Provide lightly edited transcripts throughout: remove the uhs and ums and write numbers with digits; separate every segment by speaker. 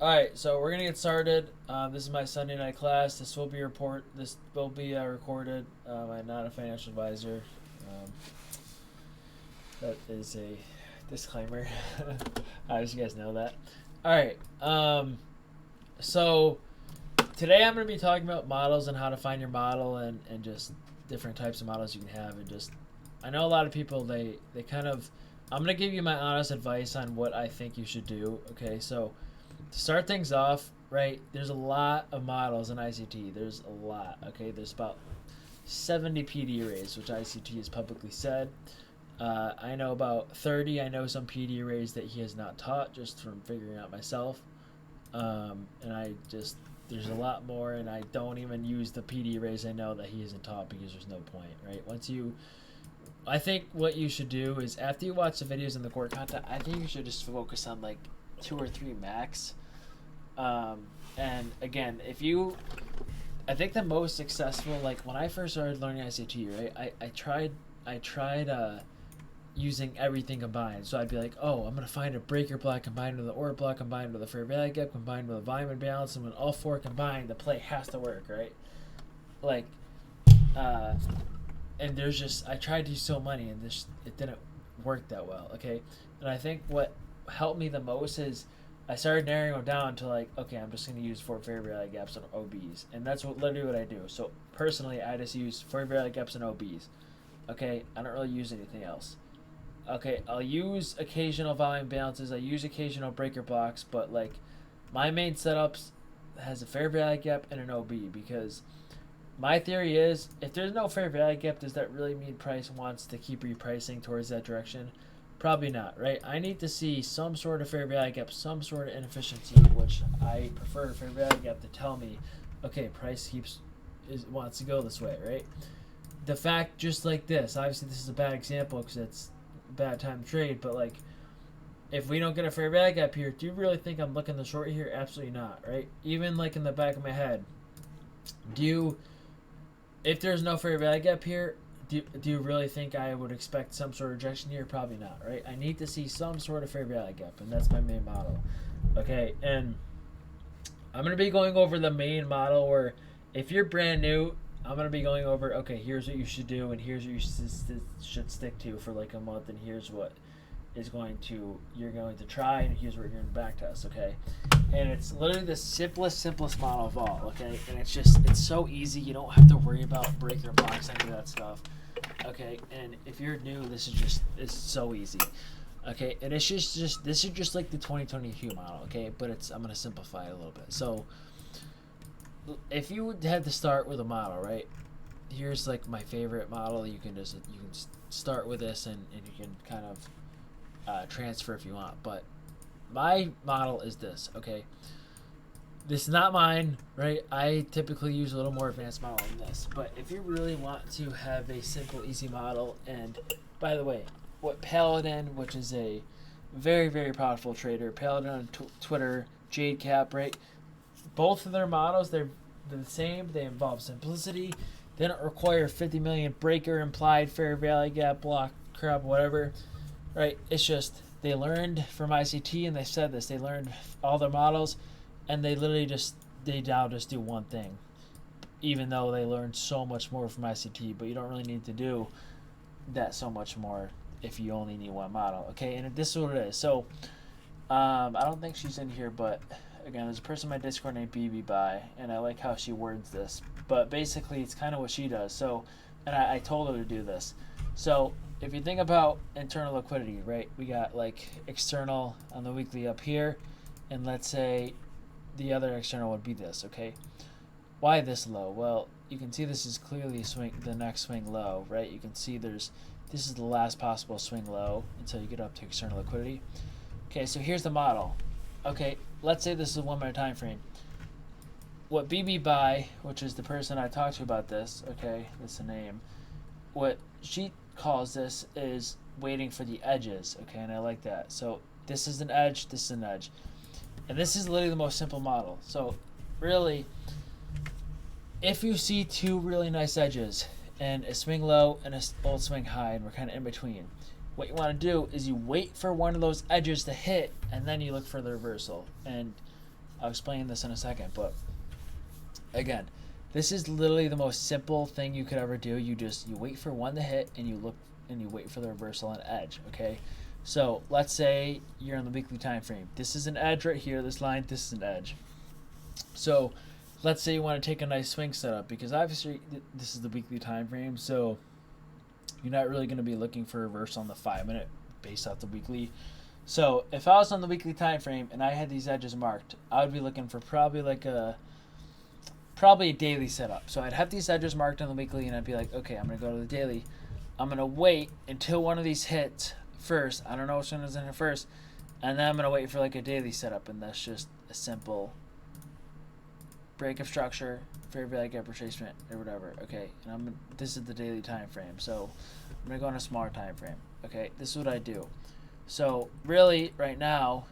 Speaker 1: Alright, so we're gonna get started. This is my Sunday night class. This will be recorded. I'm not a financial advisor. That is a disclaimer. As you guys know that. Alright, so today I'm gonna be talking about models and how to find your model and just different types of models you can have, and just I know a lot of people they kind of I'm gonna give you my honest advice on what I think you should do. Okay, so to start things off, right, there's a lot of models in ICT. There's a lot, okay? There's about 70 PD arrays, which ICT has publicly said. I know about 30. I know some PD arrays that he has not taught, just from figuring out myself. And there's a lot more, and I don't even use the PD arrays I know that he hasn't taught because there's no point, right? I think what you should do is after you watch the videos and the core content, I think you should just focus on like 2 or 3 max. And again, I think the most successful, like when I first started learning ICT, right, I tried using everything combined. So I'd be like, oh, I'm going to find a breaker block combined with an order block combined with a fair value gap combined with a volume imbalance, and when all 4 combined, the play has to work, right? Like, and I tried to use so many, and it didn't work that well, okay? And I think what helped me the most is I started narrowing them down to like, okay, I'm just going to use 4 fair value gaps and OBs. And that's literally what I do. So personally, I just use fair value gaps and OBs. Okay, I don't really use anything else. Okay, I'll use occasional volume balances. I use occasional breaker blocks, but like my main setups has a fair value gap and an OB, because my theory is if there's no fair value gap, does that really mean price wants to keep repricing towards that direction? Probably not, right? I need to see some sort of fair value gap, some sort of inefficiency, which I prefer fair value gap to tell me, okay, price wants to go this way, right? The fact, just like this, obviously this is a bad example because it's a bad time to trade, but like if we don't get a fair value gap here, do you really think I'm looking the short here? Absolutely not, right? Even like in the back of my head, if there's no fair value gap here, do you really think I would expect some sort of rejection here? Probably not, right? I need to see some sort of fair value gap, and that's my main model. Okay, and I'm going to be going over the main model where if you're brand new, I'm going to be going over, okay, here's what you should do, and here's what you should stick to for like a month, and here's what you're going to try, and here's what you're going to backtest, okay? And it's literally the simplest model of all, okay? And it's so easy. You don't have to worry about breaker blocks, any of that stuff, okay? And if you're new, it's so easy, okay? And this is just like the 2022 model, okay? But I'm going to simplify it a little bit. So if you had to start with a model, right? Here's like my favorite model. You can start with this, and you can kind of transfer if you want, but my model is this, okay? This is not mine, right? I typically use a little more advanced model than this, but if you really want to have a simple, easy model, and by the way, what Paladin, which is a very, very powerful trader, Paladin on Twitter, JadeCap, right? Both of their models, they're the same. They involve simplicity. They don't require 50 million breaker, implied, fair value gap, block, crap, whatever. Right, it's just they learned from ICT, and they said this. They learned all their models, and they literally now just do one thing, even though they learned so much more from ICT. But you don't really need to do that so much more if you only need one model, okay? And this is what it is. So I don't think she's in here, but again, there's a person in my Discord named BB and I like how she words this. But basically, it's kind of what she does. So, and I told her to do this. So if you think about internal liquidity, right, we got like external on the weekly up here, and let's say the other external would be this, okay? Why this low? Well, you can see this is clearly the next swing low, right? You can see this is the last possible swing low until you get up to external liquidity. Okay, so here's the model. Okay, let's say this is a 1 minute time frame. What BB which is the person I talked to about this, okay, that's the name, what she calls this is waiting for the edges, okay, and I like that. So this is an edge, this is an edge, and this is literally the most simple model. So really, if you see 2 really nice edges and a swing low and a old swing high, and we're kind of in between, what you want to do is you wait for one of those edges to hit, and then you look for the reversal. And I'll explain this in a second, but again, this is literally the most simple thing you could ever do. You wait for one to hit, and you look and you wait for the reversal on edge. Okay, so let's say you're on the weekly time frame. This is an edge right here. This line, this is an edge. So let's say you want to take a nice swing setup, because obviously this is the weekly time frame, so you're not really going to be looking for a reversal on the 5 minute based off the weekly. So if I was on the weekly time frame and I had these edges marked, I would be looking for probably a daily setup. So I'd have these edges marked on the weekly, and I'd be like, okay, I'm going to go to the daily. I'm going to wait until one of these hits first. I don't know which one is in it first. And then I'm going to wait for like a daily setup, and that's just a simple break of structure, fair value gap retracement, or whatever. Okay, and this is the daily time frame. So I'm going to go on a smaller time frame. Okay, this is what I do. So really, right now,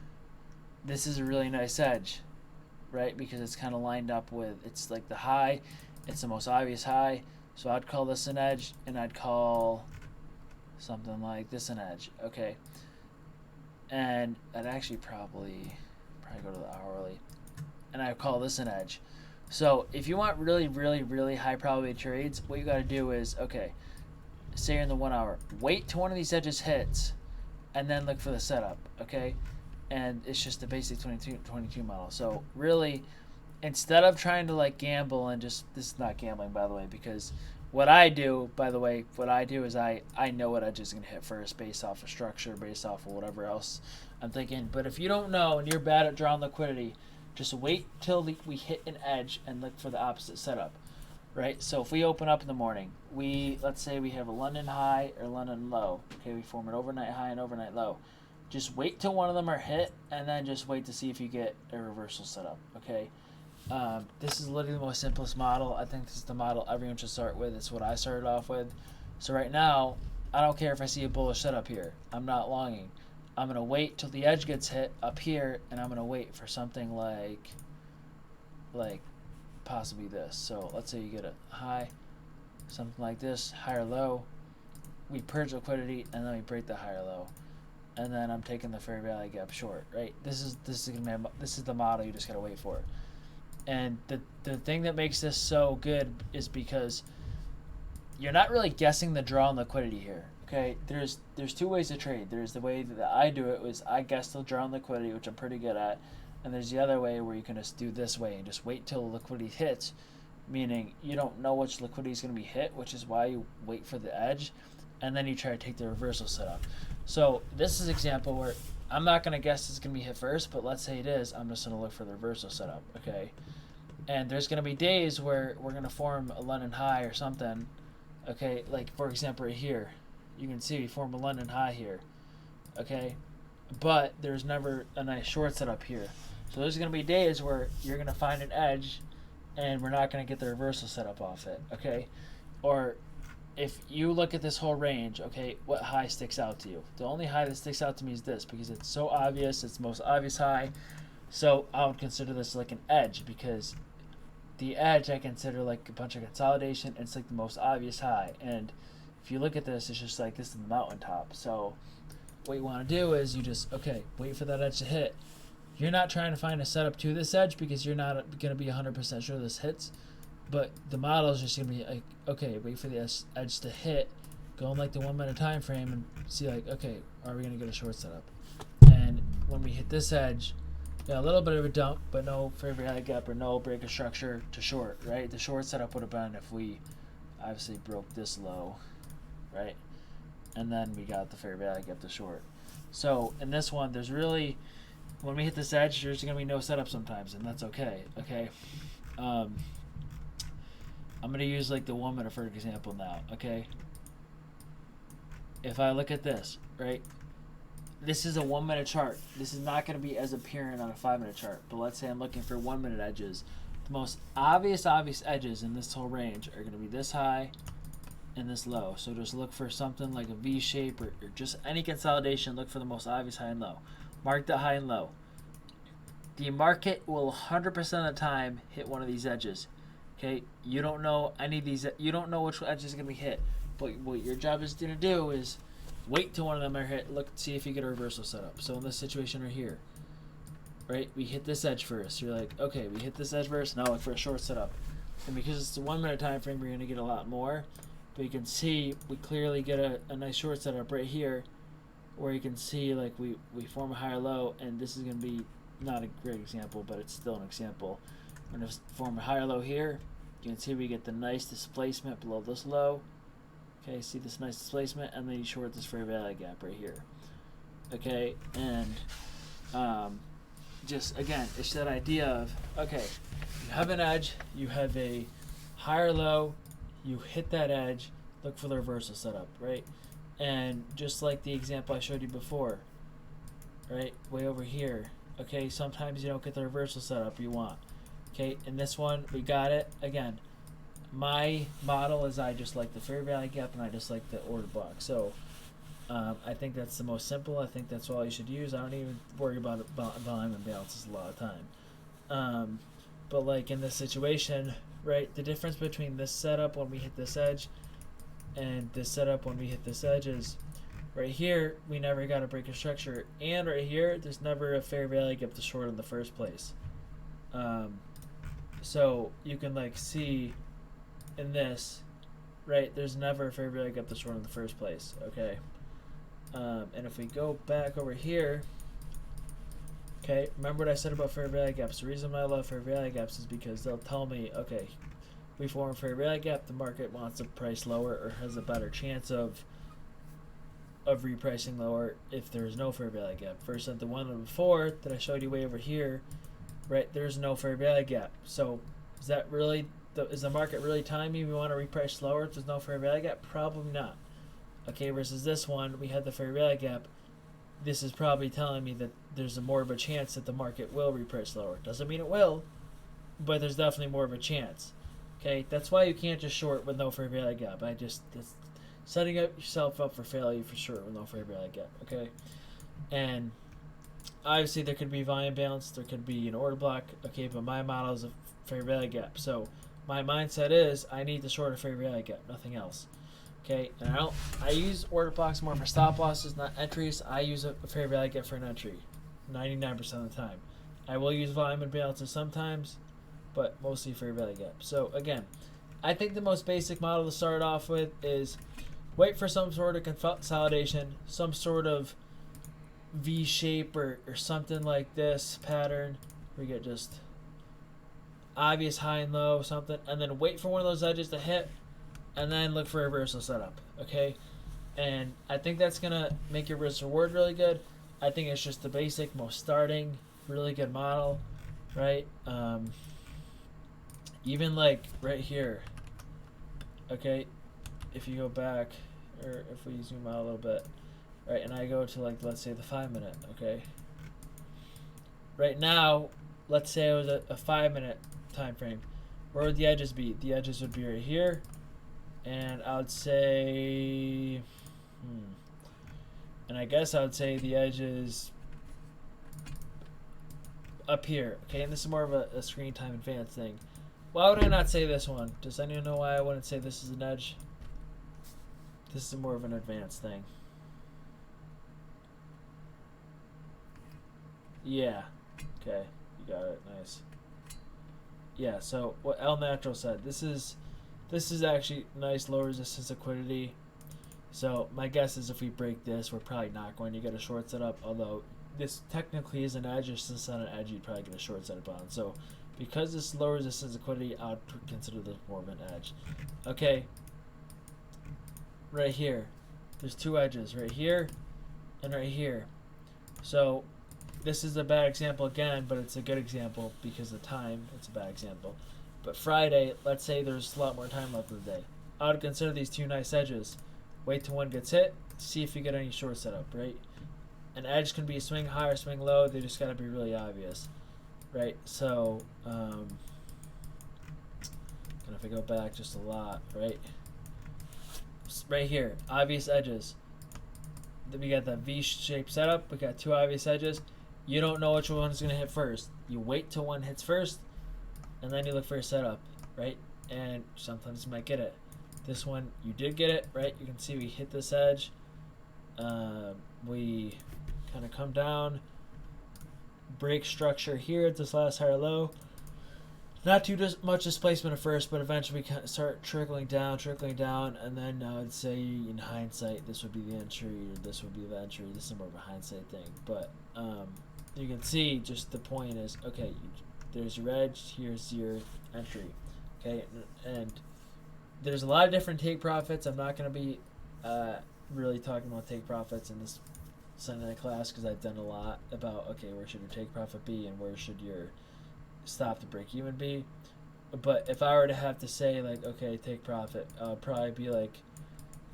Speaker 1: this is a really nice edge, right? Because it's kind of lined up with, it's like the high, it's the most obvious high. So I'd call this an edge, and I'd call something like this an edge. Okay, and I'd actually probably go to the hourly, and I'd call this an edge. So if you want really, really, really high probability trades, what you got to do is, okay, say you're in the 1 hour, wait till one of these edges hits, and then look for the setup, okay? And it's just the basic 22 model. So really, instead of trying to like gamble and just, this is not gambling, by the way, because what I do is I know what edge is going to hit first based off of structure, based off of whatever else I'm thinking. But if you don't know and you're bad at drawing liquidity, just wait till we hit an edge and look for the opposite setup, right? So if we open up in the morning, let's say we have a London high or London low. Okay, we form an overnight high and overnight low. Just wait till one of them are hit, and then just wait to see if you get a reversal setup. Okay, this is literally the most simplest model. I think this is the model everyone should start with. It's what I started off with. So right now, I don't care if I see a bullish setup here. I'm not longing. I'm going to wait till the edge gets hit up here, and I'm going to wait for something like possibly this. So let's say you get a high, something like this, higher low. We purge liquidity, and then we break the higher low. And then I'm taking the fair value gap short, right? This is the model you just got to wait for. And the thing that makes this so good is because you're not really guessing the draw on liquidity here. Okay, there's two ways to trade. There's the way that I do it, was I guess the draw on liquidity, which I'm pretty good at, and there's the other way where you can just do this way and just wait till liquidity hits, meaning you don't know which liquidity is going to be hit, which is why you wait for the edge, and then you try to take the reversal setup. So this is an example where I'm not going to guess it's going to be hit first, but let's say it is. I'm just going to look for the reversal setup. Okay, and there's going to be days where we're going to form a London high or something. Okay, like for example right here, you can see we form a London high here. Okay, but there's never a nice short setup here. So there's going to be days where you're going to find an edge, and we're not going to get the reversal setup off it. Okay, or if you look at this whole range, okay, what high sticks out to you? The only high that sticks out to me is this, because it's so obvious. It's the most obvious high. So I would consider this like an edge, because the edge I consider like a bunch of consolidation. It's like the most obvious high. And if you look at this, it's just like this is the mountaintop. So what you want to do is you just, okay, wait for that edge to hit. You're not trying to find a setup to this edge because you're not going to be 100% sure this hits. But the model is just going to be like, okay, wait for the edge to hit, go in like the 1 minute time frame and see like, okay, are we going to get a short setup? And when we hit this edge, yeah, a little bit of a dump, but no fair value gap or no break of structure to short, right? The short setup would have been if we obviously broke this low, right? And then we got the fair value gap to short. So in this one, there's really, when we hit this edge, there's going to be no setup sometimes, and that's okay, okay? I'm going to use like the 1 minute for example now, okay? If I look at this, right? This is a 1 minute chart. This is not going to be as apparent on a 5 minute chart, but let's say I'm looking for 1 minute edges. The most obvious edges in this whole range are going to be this high and this low. So just look for something like a V shape or just any consolidation. Look for the most obvious high and low. Mark the high and low. The market will 100% of the time hit one of these edges. Okay, you don't know any of these. You don't know which edge is going to be hit. But what your job is going to do is wait till one of them are hit. Look, see if you get a reversal setup. So in this situation right here, right? We hit this edge first. You're like, okay, we hit this edge first. Now look for a short setup. And because it's a 1 minute time frame, you're going to get a lot more. But you can see we clearly get a nice short setup right here, where you can see like we form a higher low, and this is going to be not a great example, but it's still an example. We're going to form a higher low here. You can see we get the nice displacement below this low. Okay, see this nice displacement, and then you short this fair value gap right here. Okay, and just again, it's that idea of, okay, you have an edge, you have a higher low, you hit that edge, look for the reversal setup, right? And just like the example I showed you before, right, way over here, okay, sometimes you don't get the reversal setup you want. Okay, in this one, we got it. Again, my model is I just like the fair value gap and I just like the order block. So I think that's the most simple. I think that's all you should use. I don't even worry about volume and balances a lot of time. But like in this situation, right, the difference between this setup when we hit this edge and this setup when we hit this edge is right here, we never got a break of structure. And right here, there's never a fair value gap to short in the first place. So you can like see in this, right, there's never a fair value gap to short in the first place, okay? And if we go back over here, okay, remember what I said about fair value gaps. The reason why I love fair value gaps is because they'll tell me, okay, we form a fair value gap, the market wants to price lower or has a better chance of repricing lower if there's no fair value gap. Versus the one before that I showed you way over here, right, there's no fair value gap. So is that really, is the market really telling me we want to reprice lower if there's no fair value gap? Probably not. Okay, versus this one, we had the fair value gap. This is probably telling me that there's a more of a chance that the market will reprice lower. Doesn't mean it will, but there's definitely more of a chance. Okay, that's why you can't just short with no fair value gap. That's setting up yourself up for failure for sure with no fair value gap. Okay, and obviously there could be volume balance, there could be an order block. Okay, but my model is a fair value gap, so my mindset is I need to short a fair value gap, nothing else. Okay, and I use order blocks more for stop losses, not entries. I use a fair value gap for an entry 99% of the time. I will use volume and balances sometimes, but mostly fair value gap. So again, I think the most basic model to start off with is wait for some sort of consolidation, some sort of V shape or something like this pattern. We get just obvious high and low, something, and then wait for one of those edges to hit, and then look for a reversal setup, okay? And I think that's going to make your risk reward really good. I think it's just the basic, most starting, really good model, right? Even like right here, okay, if you go back, or if we zoom out a little bit, right, and I go to like, let's say the 5 minute, okay? Right now, let's say it was a 5 minute time frame. Where would the edges be? The edges would be right here. And I would say, and I guess I would say the edge is up here. Okay, and this is more of a screen time advance thing. Why would I not say this one? Does anyone know why I wouldn't say this is an edge? This is more of an advanced thing. Yeah. Okay, you got it. Nice. Yeah, so what El Natural said, this is actually nice low resistance liquidity. So my guess is if we break this, we're probably not going to get a short setup, although this technically is an edge. Since it's not an edge, you'd probably get a short setup on. So because this low resistance liquidity, I would consider this more of an edge. Okay, right here, there's two edges, right here and right here. So this is a bad example again, but it's a good example because of time. It's a bad example. But Friday, let's say there's a lot more time left in the day. I would consider these two nice edges. Wait till one gets hit, see if you get any short setup, right? An edge can be a swing high or swing low. They just got to be really obvious, right? So, and if I go back just a lot, right? Right here, obvious edges. Then we got that V-shaped setup. We got two obvious edges. You don't know which one's going to hit first. You wait till one hits first, and then you look for a setup, right? And sometimes you might get it. This one, you did get it, right? You can see we hit this edge. We kind of come down, break structure here at this last higher low. Not too much displacement at first, but eventually we start trickling down, and then I would say in hindsight, this would be the entry, or this would be the entry. This is more of a hindsight thing, but you can see just the point is, okay, there's your edge, here's your entry, okay, and there's a lot of different take profits. I'm not going to be really talking about take profits in this Sunday class because I've done a lot about, okay, where should your take profit be and where should your stop to break even be. But if I were to have to say, like, okay, take profit, probably be like,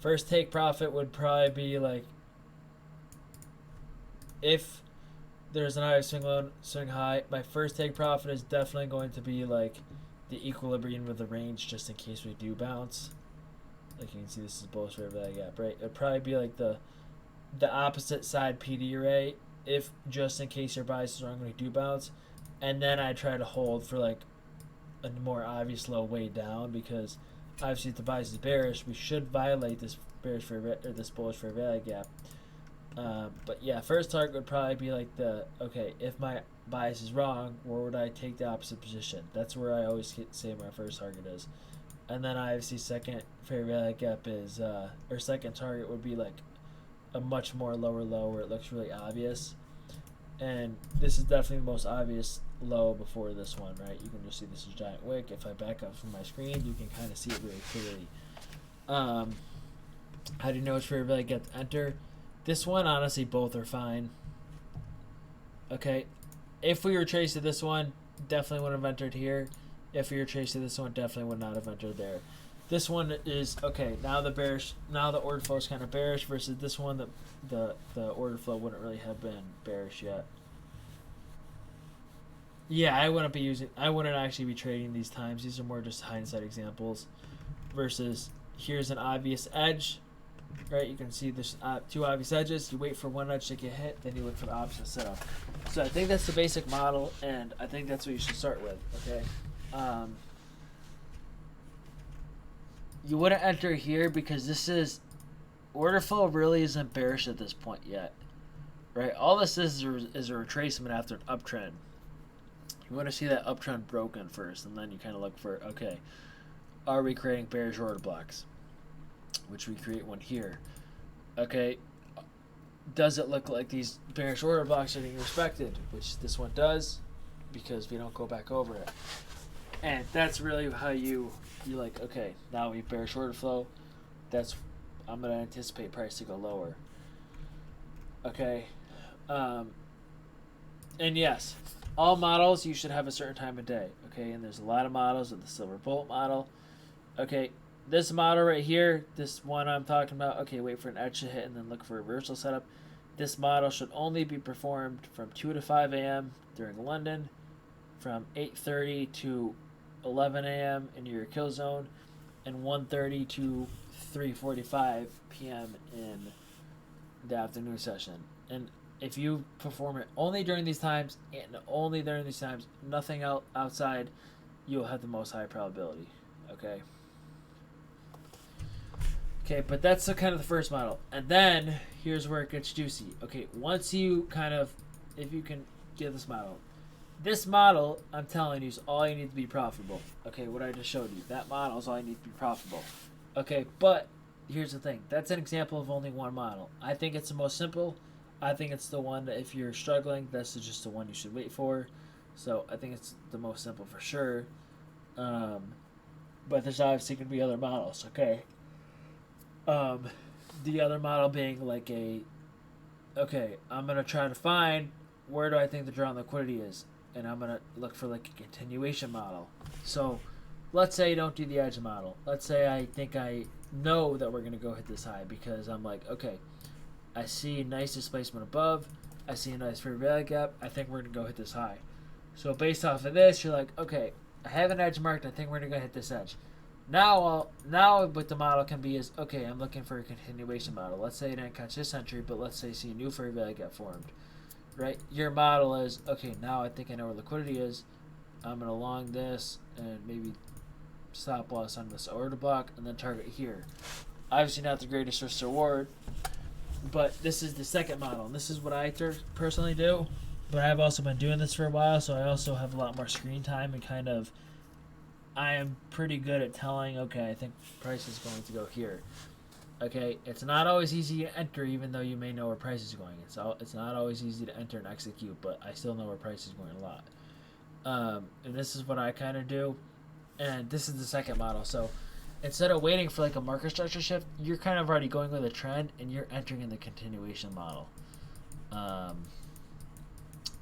Speaker 1: first take profit would probably be like, if there's an high swing low, swing high, my first take profit is definitely going to be like the equilibrium with the range, just in case we do bounce. Like you can see, this is bullish fair value gap, right? It'd probably be like the opposite side PD array, if just in case your bias is wrong when we do bounce. And then I try to hold for like a more obvious low way down, because obviously if the bias is bearish, we should violate this bearish fair or this bullish fair value gap. But yeah, first target would probably be like the, okay, if my bias is wrong, where would I take the opposite position? That's where I always say my first target is. And then obviously second fair value gap is, or second target would be like a much more lower low where it looks really obvious. And this is definitely the most obvious low before this one, right? You can just see this is giant wick. If I back up from my screen, you can kind of see it really clearly. How do you know which fair value gap to enter? This one, honestly, both are fine. Okay, if we were traced to this one, definitely would have entered here. If we were traced to this one, definitely would not have entered there. This one is, okay, now the order flow is kind of bearish, versus this one, the order flow wouldn't really have been bearish yet. Yeah, I wouldn't actually be trading these times. These are more just hindsight examples, versus here's an obvious edge, right? You can see there's two obvious edges. You wait for one edge to get hit, then you look for the opposite setup. So I think that's the basic model, and I think that's what you should start with, okay? You wouldn't enter here because this is, order flow really isn't bearish at this point yet, right? All this is a retracement after an uptrend. You want to see that uptrend broken first, and then you kind of look for, okay, are we creating bearish order blocks? Which we create one here. Okay, does it look like these bearish order blocks are being respected? Which this one does, because we don't go back over it. And that's really how you like, okay, now we have bearish order flow. I'm going to anticipate price to go lower. Okay. And yes, all models, you should have a certain time of day. Okay, and there's a lot of models of the silver bullet model. Okay, this model right here, this one I'm talking about, okay, wait for an edge to hit and then look for a reversal setup. This model should only be performed from 2 to 5 a.m. during London, from 8:30 to 11 a.m. in your kill zone, and 1:30 to 3:45 p.m. in the afternoon session. And if you perform it only during these times, and only during these times, nothing outside, you'll have the most high probability. Okay. Okay, but that's kind of the first model. And then here's where it gets juicy. Okay, once you kind of, if you can get this model, I'm telling you, is all you need to be profitable. Okay, what I just showed you, that model is all you need to be profitable. Okay, but here's the thing. That's an example of only one model. I think it's the most simple. I think it's the one that if you're struggling, that's just the one you should wait for. So I think it's the most simple for sure. But there's obviously going to be other models, okay? The other model being like okay, I'm going to try to find where do I think the draw on liquidity is. And I'm going to look for like a continuation model. So let's say I don't do the edge model. Let's say I think I know that we're going to go hit this high because I'm like, okay, I see nice displacement above. I see a nice fair value gap. I think we're going to go hit this high. So based off of this, you're like, okay, I have an edge marked. I think we're going to go hit this edge. Now what the model can be is, okay, I'm looking for a continuation model. Let's say I didn't catch this entry, but let's say I see a new fair value gap formed. Right? Your model is, okay, now I think I know where liquidity is. I'm going to long this and maybe stop loss on this order block and then target here. Obviously not the greatest risk to reward, but this is the second model. And this is what I personally do. but I've also been doing this for a while, so I also have a lot more screen time and kind of I am pretty good at telling, okay, I think price is going to go here. Okay, it's not always easy to enter, even though you may know where price is going. It's not always easy to enter and execute, but I still know where price is going a lot. And this is what I kind of do. And this is the second model. So instead of waiting for like a market structure shift, you're kind of already going with a trend, and you're entering in the continuation model.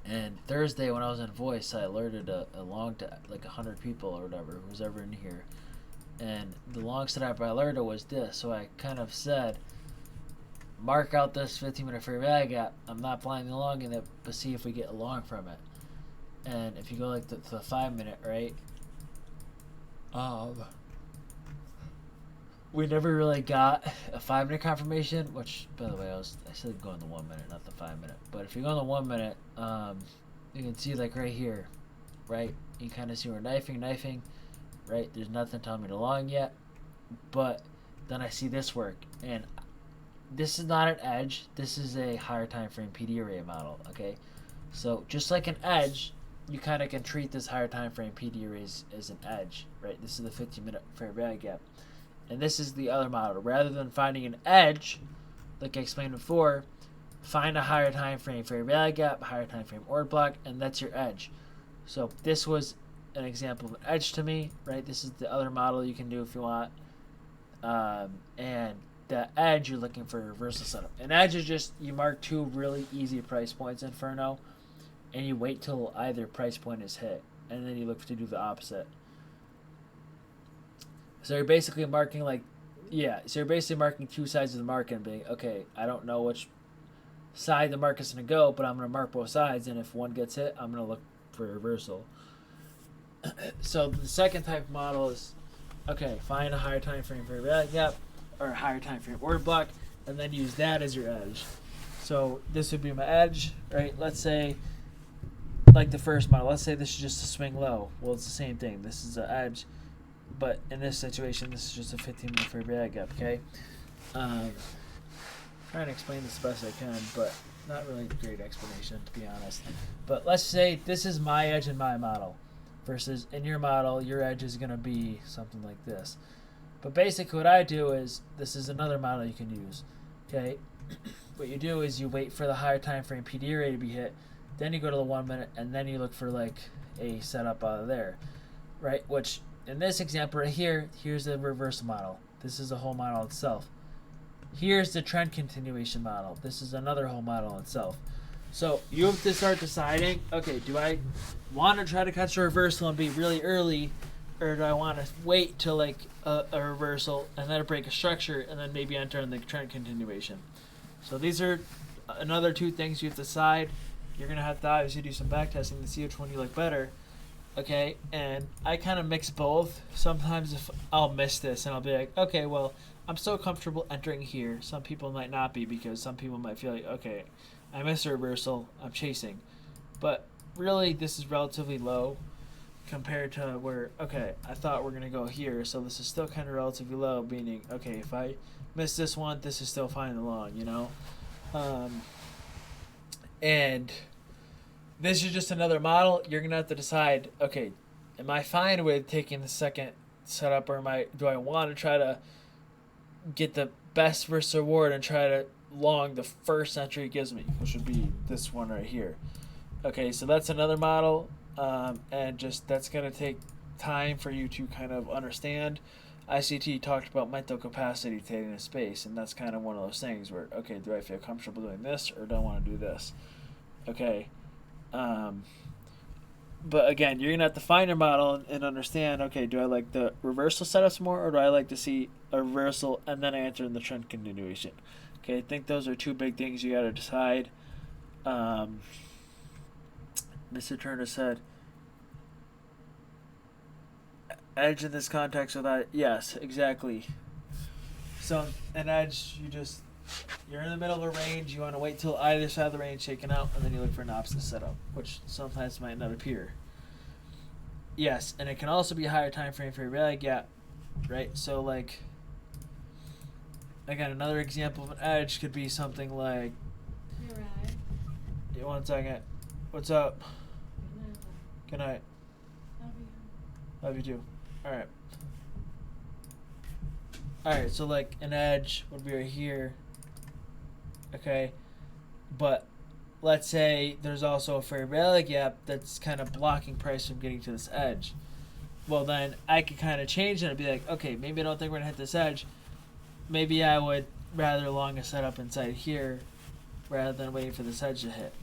Speaker 1: And Thursday when I was in voice, I alerted a long to like 100 people or whatever who was ever in here, and the long setup I alerted was this. So I kind of said, mark out this 15-minute fair value gap. I'm not buying the long in it, but see if we get a long from it. And if you go like to the 5-minute, right? We never really got a 5-minute confirmation, which, by the way, I said go in the 1 minute, not the 5-minute. But if you go in the 1 minute, you can see like right here, right? You kind of see we're knifing, right? There's nothing telling me to long yet, but then I see this work, and this is not an edge. This is a higher time frame PD array model. Okay, so just like an edge, you kind of can treat this higher time frame PD arrays as an edge, right? This is the 15-minute fair value gap. And this is the other model. Rather than finding an edge, like I explained before, find a higher time frame fair value gap, higher time frame order block, and that's your edge. So this was an example of an edge to me, right? This is the other model you can do if you want. And the edge, you're looking for a reversal setup. An edge is just you mark two really easy price points in Inferno, and you wait till either price point is hit, and then you look to do the opposite. So you're basically marking so you're basically marking two sides of the market and being, okay, I don't know which side the market's going to go, but I'm going to mark both sides, and if one gets hit, I'm going to look for a reversal. So the second type of model is, okay, find a higher time frame fair value gap or a higher time frame order block, and then use that as your edge. So this would be my edge, right? Let's say, like the first model, let's say this is just a swing low. Well, it's the same thing. This is an edge. But in this situation, this is just a 15-minute fair value gap, okay? Trying to explain this the best I can, but not really a great explanation, to be honest. But let's say this is my edge in my model versus in your model, your edge is going to be something like this. But basically what I do is, this is another model you can use, okay? What you do is you wait for the higher time frame PD array to be hit, then you go to the 1 minute, and then you look for like a setup out of there, right? Which in this example right here, here's the reversal model. This is a whole model itself. Here's the trend continuation model. This is another whole model itself. So you have to start deciding, okay, do I want to try to catch a reversal and be really early, or do I want to wait till like a reversal and then break a structure and then maybe enter in the trend continuation? So these are another two things you have to decide. You're going to have to obviously do some back testing to see which one you like better. Okay, and I kind of mix both. Sometimes if I'll miss this and I'll be like, okay, well, I'm so comfortable entering here. Some people might not be, because some people might feel like, okay, I missed a reversal, I'm chasing. But really, this is relatively low compared to where, okay, I thought we're going to go here, so this is still kind of relatively low, meaning, okay, if I miss this one, this is still fine along, you know? And this is just another model. You're going to have to decide, okay, am I fine with taking the second setup, or do I want to try to get the best risk reward and try to long the first entry it gives me, which would be this one right here. Okay, so that's another model, and just that's going to take time for you to kind of understand. ICT talked about mental capacity taking a space, and that's kind of one of those things where, okay, do I feel comfortable doing this, or do I want to do this? Okay. But again, you're going to have to find your model and understand, okay, do I like the reversal setups more, or do I like to see a reversal and then I enter in the trend continuation? Okay, I think those are two big things you got to decide. Mr. Turner said, edge in this context without, yes, exactly. So an edge, you're in the middle of a range, you want to wait till either side of the range shaken out, and then you look for an opposite setup, which sometimes might not appear. Yes, and it can also be a higher time frame fair value gap, right? So like, again, another example of an edge could be something like, 1 second. What's up? Good night. Love you too. Alright. Alright, so like an edge would be right here. Okay. But let's say there's also a fair value gap that's kind of blocking price from getting to this edge. Well, then I could kind of change it and be like, okay, maybe I don't think we're going to hit this edge. Maybe I would rather long a setup inside here rather than waiting for this edge to hit.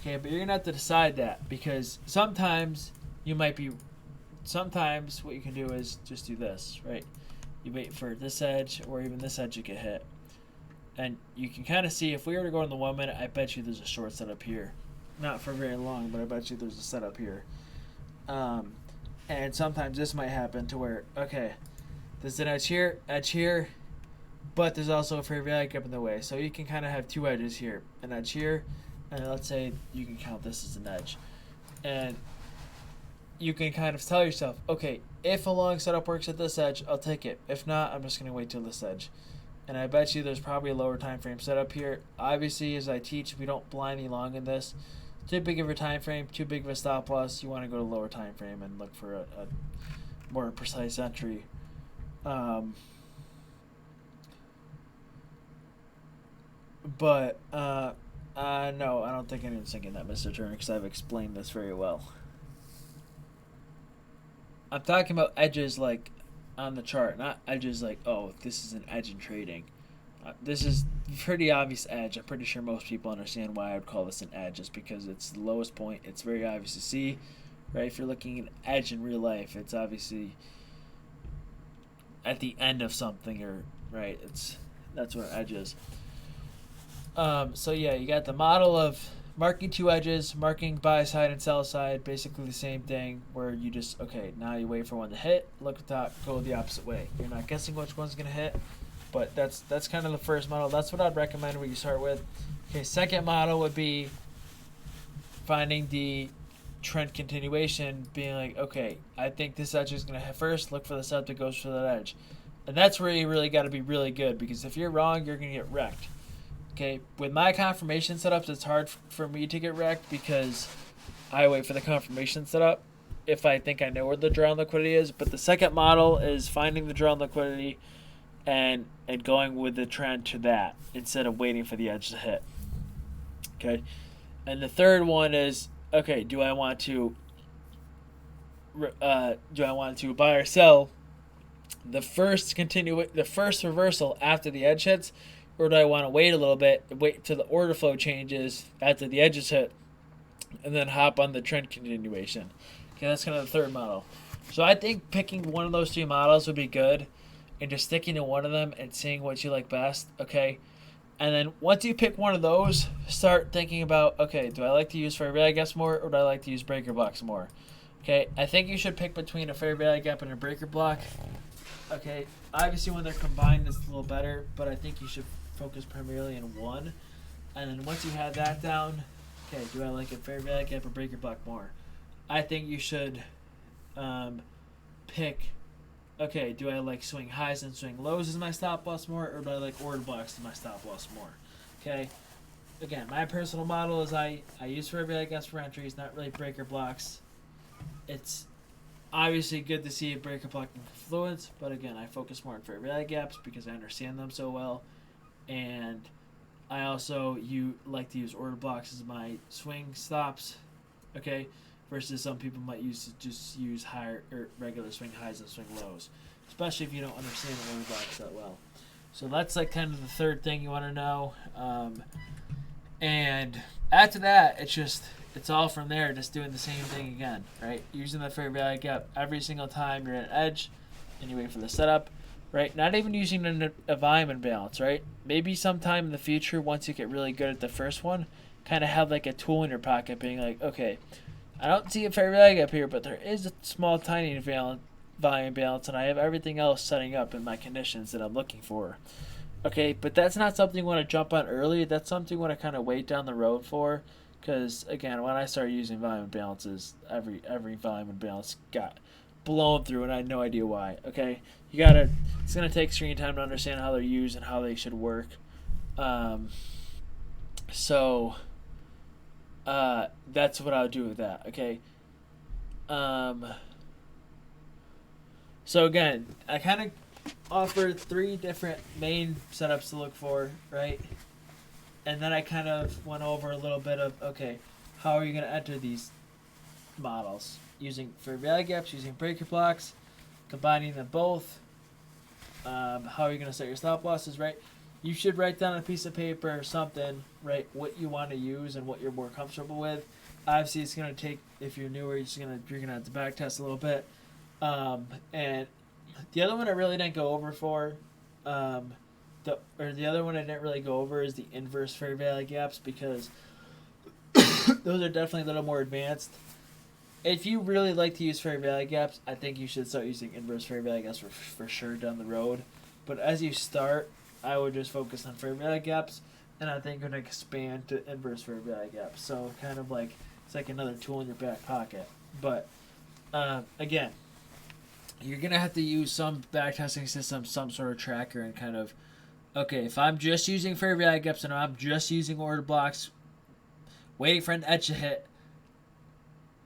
Speaker 1: Okay, but you're going to have to decide that, because sometimes you might be, sometimes what you can do is just do this, right? You wait for this edge or even this edge to get hit. And you can kind of see, if we were to go in the 1 minute, I bet you there's a short setup here. Not for very long, but I bet you there's a setup here. And sometimes this might happen to where, okay, there's an edge here, but there's also a fair value gap in the way. So you can kind of have two edges here, an edge here, and let's say you can count this as an edge. And you can kind of tell yourself, okay, if a long setup works at this edge, I'll take it. If not, I'm just going to wait till this edge. And I bet you there's probably a lower time frame setup here. Obviously, as I teach, we don't blindly long in this. Too big of a time frame, too big of a stop loss. You want to go to lower time frame and look for a more precise entry. No, I don't think anyone's thinking that, Mr. Turner, because I've explained this very well. I'm talking about edges like on the chart, not edges like, oh, this is an edge in trading. This is pretty obvious edge. I'm pretty sure most people understand why I would call this an edge, just because it's the lowest point. It's very obvious to see, right? If you're looking at edge in real life, it's obviously at the end of something, or right. That's what an edge is. So yeah, you got the model of marking two edges, marking buy side and sell side, basically the same thing, where you just, okay, now you wait for one to hit, look at that, go the opposite way. You're not guessing which one's going to hit, but that's kind of the first model. That's what I'd recommend what you start with. Okay, second model would be finding the trend continuation, being like, okay, I think this edge is going to hit first, look for the setup that goes for that edge. And that's where you really got to be really good, because if you're wrong, you're going to get wrecked. Okay, with my confirmation setups, it's hard for me to get wrecked because I wait for the confirmation setup if I think I know where the drawdown liquidity is. But the second model is finding the drawdown liquidity and going with the trend to that instead of waiting for the edge to hit. Okay, and the third one is, okay, do I want to buy or sell the first reversal after the edge hits? Or do I want to wait a little bit, wait till the order flow changes after the edges hit, and then hop on the trend continuation? Okay, that's kind of the third model. So I think picking one of those three models would be good, and just sticking to one of them and seeing what you like best, okay? And then once you pick one of those, start thinking about, okay, do I like to use fair value gaps more, or do I like to use breaker blocks more? Okay, I think you should pick between a fair value gap and a breaker block. Okay, obviously when they're combined, it's a little better, but I think you should focus primarily on one. And then once you have that down, okay, do I like a fair value gap or breaker block more? I think you should pick, okay, do I like swing highs and swing lows as my stop loss more, or do I like order blocks as my stop loss more? Okay, again, my personal model is I use fair value gaps for entries, not really breaker blocks. It's obviously good to see a breaker block in Confluence, but again, I focus more on fair value gaps because I understand them so well. And I also like to use order blocks as my swing stops, okay, versus some people might just use higher or regular swing highs and swing lows, especially if you don't understand the order blocks that well. So that's like kind of the third thing you want to know. And after that, it's all from there, just doing the same thing again, right? Using the fair value gap every single time you're at edge and you wait for the setup. Right, not even using a volume imbalance, right? Maybe sometime in the future, once you get really good at the first one, kind of have like a tool in your pocket being like, okay, I don't see a fair value gap here, but there is a small, tiny volume imbalance, and I have everything else setting up in my conditions that I'm looking for. Okay, but that's not something you want to jump on early. That's something you want to kind of wait down the road for, because, again, when I started using volume imbalances, every volume imbalance got blown through, and I had no idea why. Okay, it's gonna take screen time to understand how they're used and how they should work. That's what I would do with that. Okay. So again, I kind of offered 3 different main setups to look for, right? And then I kind of went over a little bit of, okay, how are you going to enter these models? Using fair value gaps, using breaker blocks, combining them both. How are you going to set your stop losses, right? You should write down on a piece of paper or something, right, what you want to use and what you're more comfortable with. Obviously, it's going to take, if you're newer, you're going to have to back test a little bit. And the other one I really didn't go over for, the other one I didn't really go over is the inverse fair value gaps, because those are definitely a little more advanced. If you really like to use fair value gaps, I think you should start using inverse fair value gaps for sure down the road. But as you start, I would just focus on fair value gaps, and I think I'm going to expand to inverse fair value gaps. So kind of like, it's like another tool in your back pocket. But again, you're going to have to use some backtesting system, some sort of tracker, and kind of, okay, if I'm just using fair value gaps and I'm just using order blocks, waiting for an edge to hit,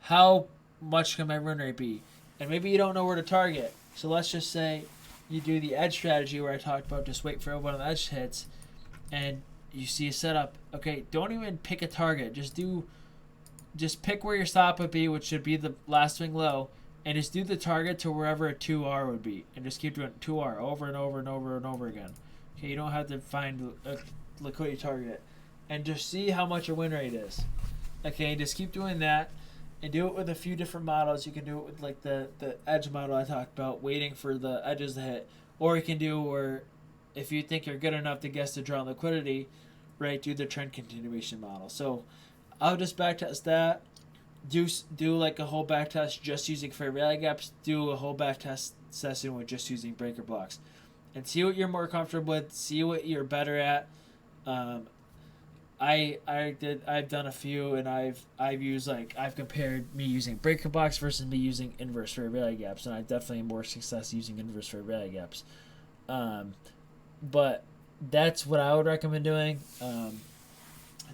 Speaker 1: how much can my run rate be? And maybe you don't know where to target. So let's just say you do the edge strategy where I talked about just wait for one of the edge hits, and you see a setup. Okay, don't even pick a target. Just pick where your stop would be, which should be the last swing low, and just do the target to wherever a 2R would be, and just keep doing 2R over and over and over and over again. Okay, you don't have to find a liquidity target, and just see how much your win rate is. Okay, just keep doing that, and do it with a few different models. You can do it with like the edge model I talked about, waiting for the edges to hit, or you can do where if you think you're good enough to guess the draw on liquidity, right, do the trend continuation model. So I'll just backtest that. Do like a whole backtest just using fair value gaps. Do a whole backtest session with just using breaker blocks, and see what you're more comfortable with. See what you're better at. I've done a few, and I've compared me using breaker blocks versus me using inverse fair value gaps, and I definitely have more success using inverse fair value gaps. But that's what I would recommend doing.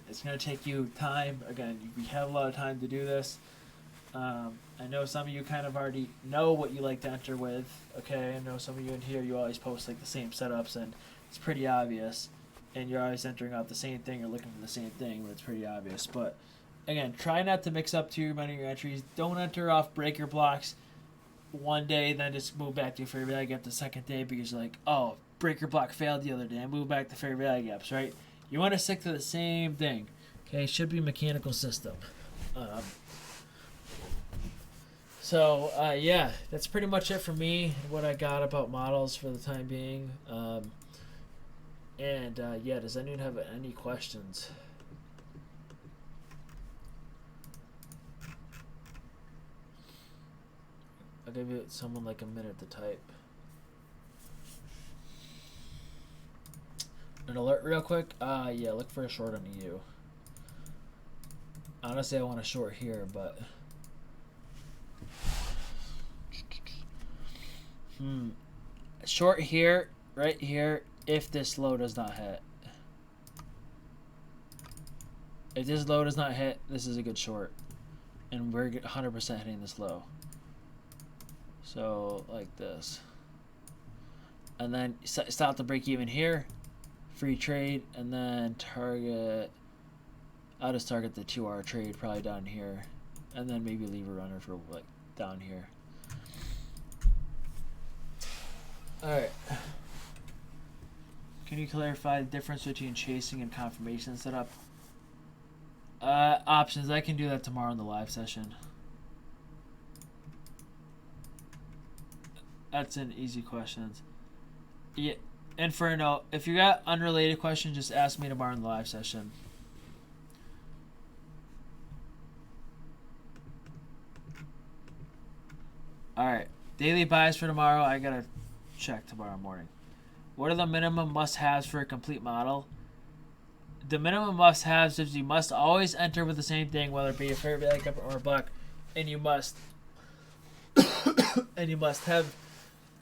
Speaker 1: It's going to take you time. Again, we have a lot of time to do this. I know some of you kind of already know what you like to enter with. Okay, I know some of you in here, you always post like the same setups, and it's pretty obvious. And you're always entering out the same thing or looking for the same thing, but it's pretty obvious. But again, try not to mix up too many of your entries. Don't enter off breaker blocks one day, then just move back to your fair value gap the second day because you're like, oh, breaker block failed the other day. I move back to fair value gaps, right? You want to stick to the same thing. Okay, it should be a mechanical system. Yeah, that's pretty much it for me. What I got about models for the time being. Yeah, does anyone have any questions? I'll give someone like a minute to type. An alert real quick. Yeah, look for a short on EU. Honestly, I want a short here, but short here, right here, if this low does not hit. If this low does not hit, this is a good short, and we're 100% hitting this low. So like this, and then stop the break even here. Free trade, and then target. I'll just target the 2R trade probably down here, and then maybe leave a runner for like down here. All right. Can you clarify the difference between chasing and confirmation setup? Options. I can do that tomorrow in the live session. That's an easy question. Yeah. Inferno, if you got unrelated questions, just ask me tomorrow in the live session. Alright, daily buys for tomorrow, I gotta check tomorrow morning. What are the minimum must-haves for a complete model? The minimum must-haves is you must always enter with the same thing, whether it be a fair value gap or a buck, and you must have,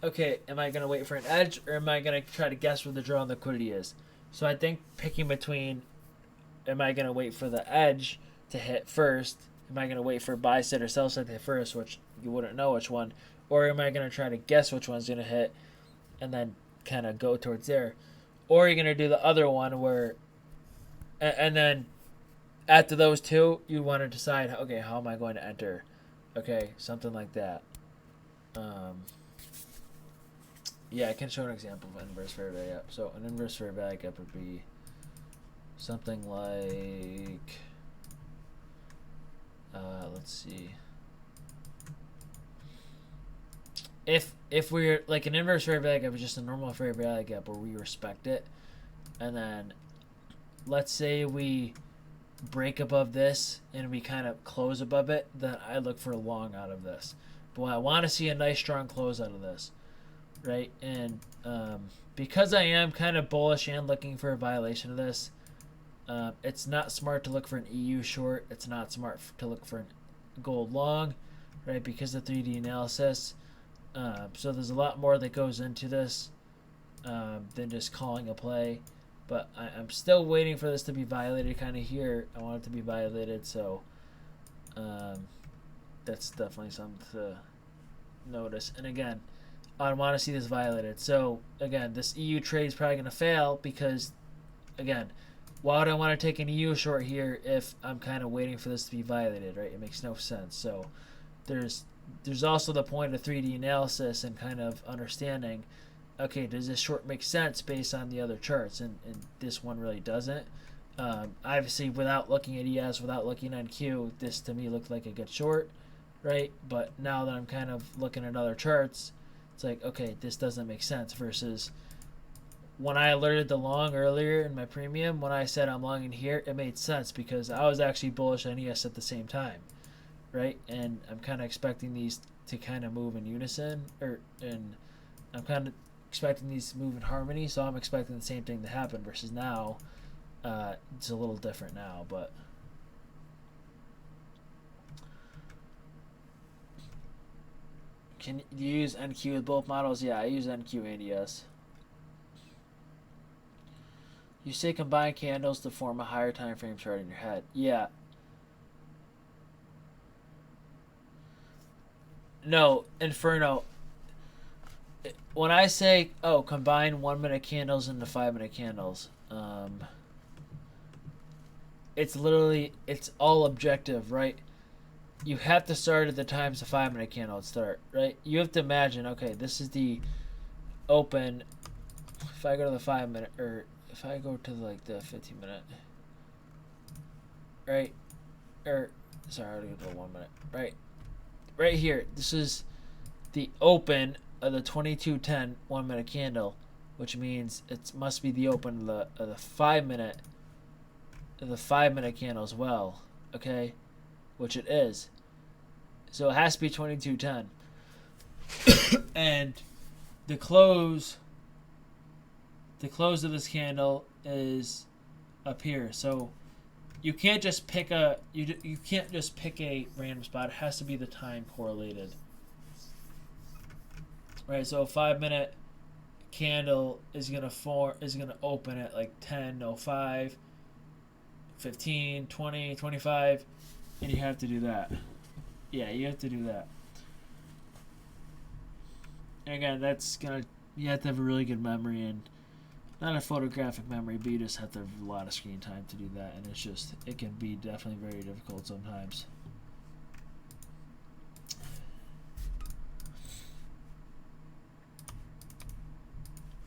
Speaker 1: okay, am I going to wait for an edge, or am I going to try to guess where the draw on liquidity is? So I think picking between, am I going to wait for the edge, to hit first? Am I going to wait for buy set or sell set to hit first, which you wouldn't know which one? Or am I going to try to guess which one's going to hit and then kind of go towards there? Or are you going to do the other one where, and then after those two, you want to decide, okay, how am I going to enter? Okay, something like that. Yeah, I can show an example of inverse fair value gap. So an inverse fair value gap would be something like, let's see. If we're like an inverse fair value gap is just a normal fair value gap where we respect it, and then let's say we break above this and we kind of close above it, then I look for a long out of this. But I want to see a nice strong close out of this, right? And because I am kind of bullish and looking for a violation of this, it's not smart to look for an EU short. It's not smart to look for a gold long, right? Because of 3D analysis. So there's a lot more that goes into this than just calling a play. But I'm still waiting for this to be violated kind of here. I want it to be violated, so that's definitely something to notice. And again, I want to see this violated. So again, this EU trade is probably going to fail because, again, why would I want to take an EU short here if I'm kind of waiting for this to be violated, right? It makes no sense. So there's also the point of 3D analysis and kind of understanding, okay, does this short make sense based on the other charts? And this one really doesn't. Obviously, without looking at ES, without looking at Q, this to me looked like a good short, right? But now that I'm kind of looking at other charts, it's like, okay, this doesn't make sense versus when I alerted the long earlier in my premium, when I said I'm long in here, it made sense because I was actually bullish on ES at the same time, right? And I'm kind of expecting these to kind of move in unison, and I'm kind of expecting these to move in harmony, so I'm expecting the same thing to happen versus now it's a little different now. But can you use NQ with both models? Yeah, I use NQ and ES. You say combine candles to form a higher time frame chart in your head. Yeah. No, Inferno. When I say, oh, combine 1 minute candles into 5 minute candles, it's literally, it's all objective, right? You have to start at the times the 5 minute candle would start, right? You have to imagine, okay, this is the open. If I go to the 5 minute, or if I go to like the 15 minute, right? Or, sorry, I already go to the 1 minute, right? Right here, this is the open of the 2210 1 minute candle, which means it must be the open of the 5 minute candle as well, okay, which it is. So it has to be 2210. And the close of this candle is up here. So you can't just pick a random spot. It has to be the time correlated. Right, so a 5 minute candle is gonna open at like 10:05, 15, 20, 25, and you have to do that. Yeah, you have to do that. And again, you have to have a really good memory and not a photographic memory, but you just have to have a lot of screen time to do that, and it can be definitely very difficult sometimes.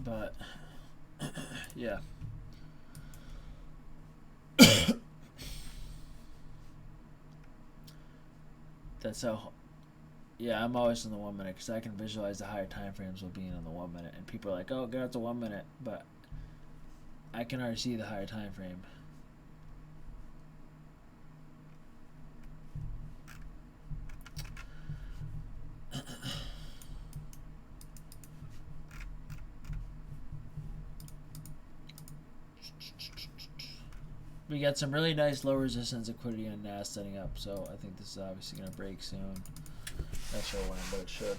Speaker 1: But yeah. That's how. Yeah, I'm always in the 1 minute because I can visualize the higher time frames with being in the 1 minute, and people are like, "Oh, get out to 1 minute," but I can already see the higher time frame. We got some really nice low resistance liquidity on NAS setting up, so I think this is obviously going to break soon. Not sure when, but it should.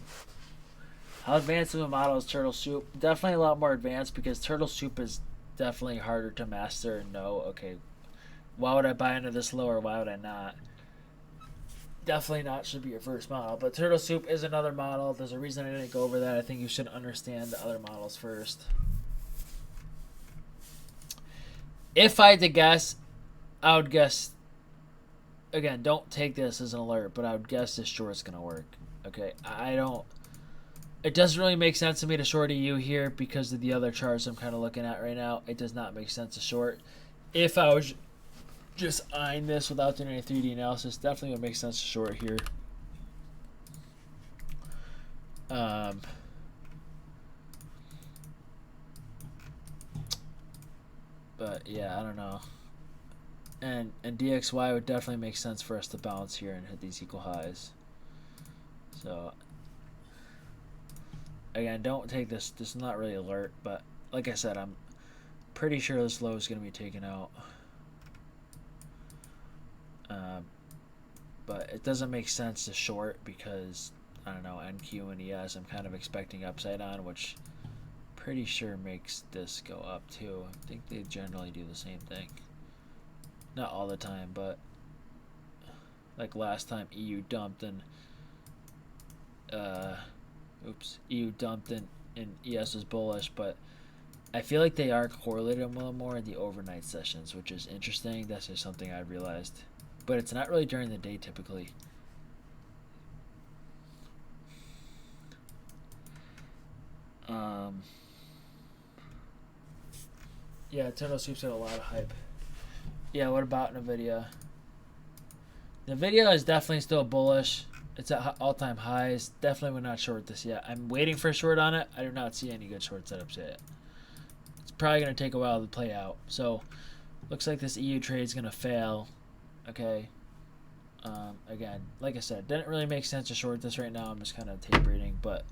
Speaker 1: How advanced of a model is Turtle Soup? Definitely a lot more advanced because Turtle Soup is definitely harder to master and know, okay, why would I buy into this low or why would I not? Definitely not should be your first model. But Turtle Soup is another model. There's a reason I didn't go over that. I think you should understand the other models first. If I had to guess, I would guess, again, don't take this as an alert, but I would guess this short's going to work. Okay, it doesn't really make sense to me to short EU here because of the other charts I'm kind of looking at right now. It does not make sense to short. If I was just eyeing this without doing any 3D analysis, definitely would make sense to short here. But yeah, I don't know. And DXY would definitely make sense for us to bounce here and hit these equal highs. So again, don't take this. This is not really alert, but like I said, I'm pretty sure this low is going to be taken out. But it doesn't make sense to short because, I don't know, NQ and ES I'm kind of expecting upside on, which pretty sure makes this go up too. I think they generally do the same thing. Not all the time, but like last time EU dumped and EU dumped and ES was bullish, but I feel like they are correlated a little more in the overnight sessions, which is interesting. That's just something I realized. But it's not really during the day typically. Yeah, Turtle Soup's got a lot of hype. Yeah, what about NVIDIA? NVIDIA is definitely still bullish. It's at all-time highs. Definitely would not short this yet. I'm waiting for a short on it. I do not see any good short setups yet. It's probably going to take a while to play out. So, looks like this EU trade is going to fail. Okay. Again, like I said, didn't really make sense to short this right now. I'm just kind of tape reading, but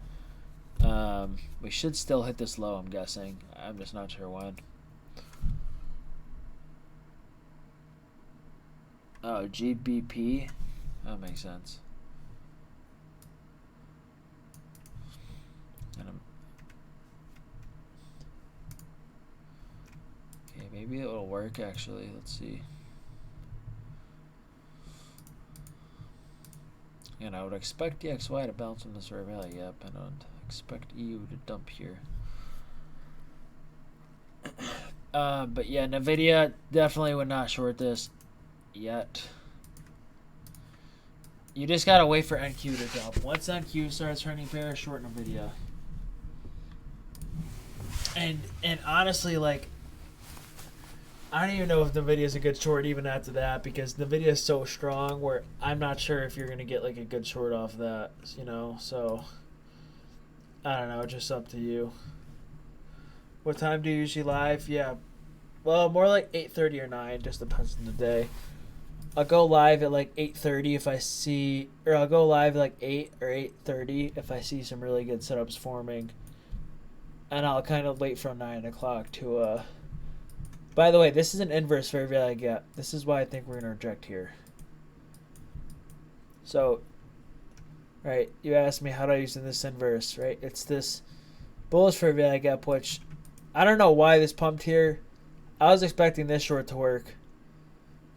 Speaker 1: we should still hit this low, I'm guessing. I'm just not sure when. Oh, GBP? That makes sense. Okay, maybe it'll work actually. Let's see. And I would expect DXY to bounce from this fair value. Yep, I don't expect EU to dump here. But yeah, NVIDIA definitely would not short this yet. You just gotta wait for NQ to dump. Once NQ starts turning bearish, short NVIDIA. And honestly, like, I don't even know if NVIDIA is a good short even after that, because NVIDIA is so strong where I'm not sure if you're gonna get like a good short off that, you know. So I don't know, just up to you. What time do you usually live? Yeah, well, more like 8:30 or 9, just depends on the day. I'll go live at like 8:30 if I see, or I'll go live at like 8 or 8:30 if I see some really good setups forming. And I'll kind of wait from 9 o'clock to, by the way, this is an inverse fair value gap. This is why I think we're going to reject here. So, right, you asked me how do I use in this inverse, right? It's this bullish fair value gap, which I don't know why this pumped here. I was expecting this short to work.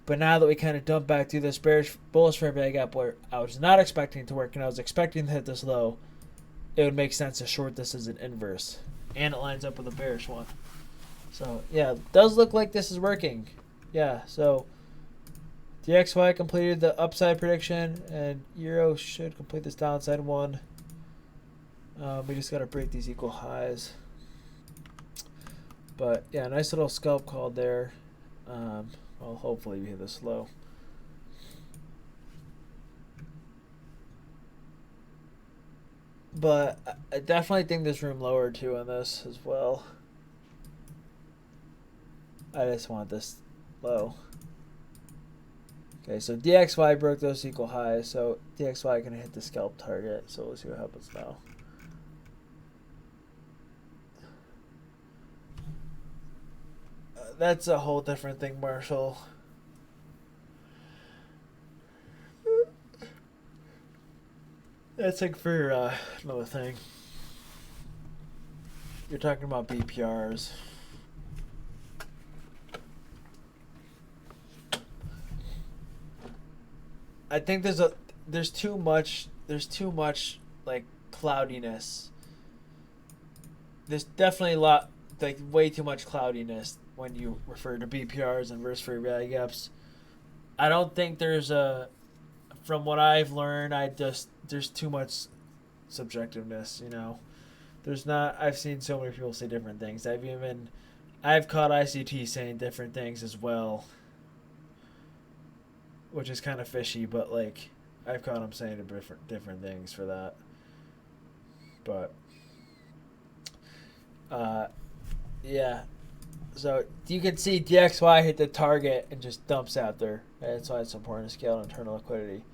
Speaker 1: But now that we kind of dumped back through this bearish bullish fair value gap where I was not expecting it to work and I was expecting to hit this low, it would make sense to short this as an inverse. And it lines up with a bearish one. So, yeah, it does look like this is working. Yeah, so DXY completed the upside prediction, and Euro should complete this downside one. We just got to break these equal highs. But, yeah, nice little scalp called there. Well, hopefully we hit this low. But I definitely think there's room lower too on this as well. I just want this low. Okay, so DXY broke those equal highs, so DXY can hit the scalp target. So we'll see what happens now. That's a whole different thing, Marshall. That's like for another thing. You're talking about BPRs. I think there's too much like cloudiness. There's definitely a lot, like way too much cloudiness when you refer to BPRs and inverse fair value gaps. I don't think there's from what I've learned, there's too much subjectiveness, you know. There's not. I've seen so many people say different things. I've caught ICT saying different things as well, which is kind of fishy. But like, I've caught them saying different things for that. But, yeah. So you can see DXY hit the target and just dumps out there. That's why it's important to scale internal liquidity.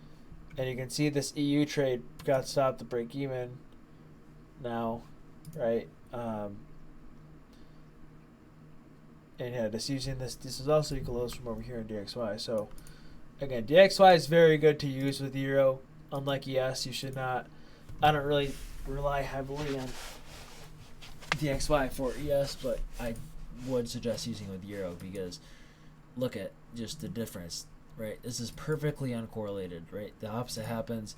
Speaker 1: And you can see this EU trade got stopped to break even now, right? And yeah, just using this is also equal lows from over here in DXY. So again, DXY is very good to use with Euro. Unlike ES, you should not. I don't really rely heavily on DXY for ES, but I would suggest using it with Euro because look at just the difference, right? This is perfectly uncorrelated, right? The opposite happens.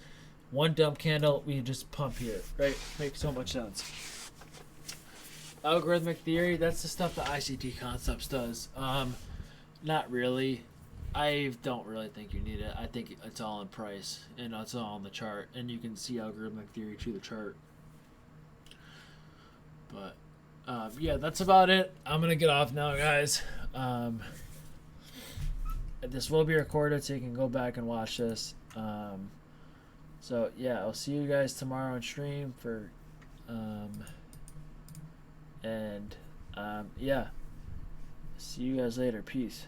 Speaker 1: One dump candle, we just pump here, right? Makes so much sense. Algorithmic theory, that's the stuff that ICT Concepts does. Not really. I don't really think you need it. I think it's all in price and it's all on the chart, and you can see algorithmic theory to the chart. But yeah, that's about it. I'm gonna get off now, guys. This will be recorded, so you can go back and watch this. So yeah, I'll see you guys tomorrow on stream for yeah, see you guys later. Peace.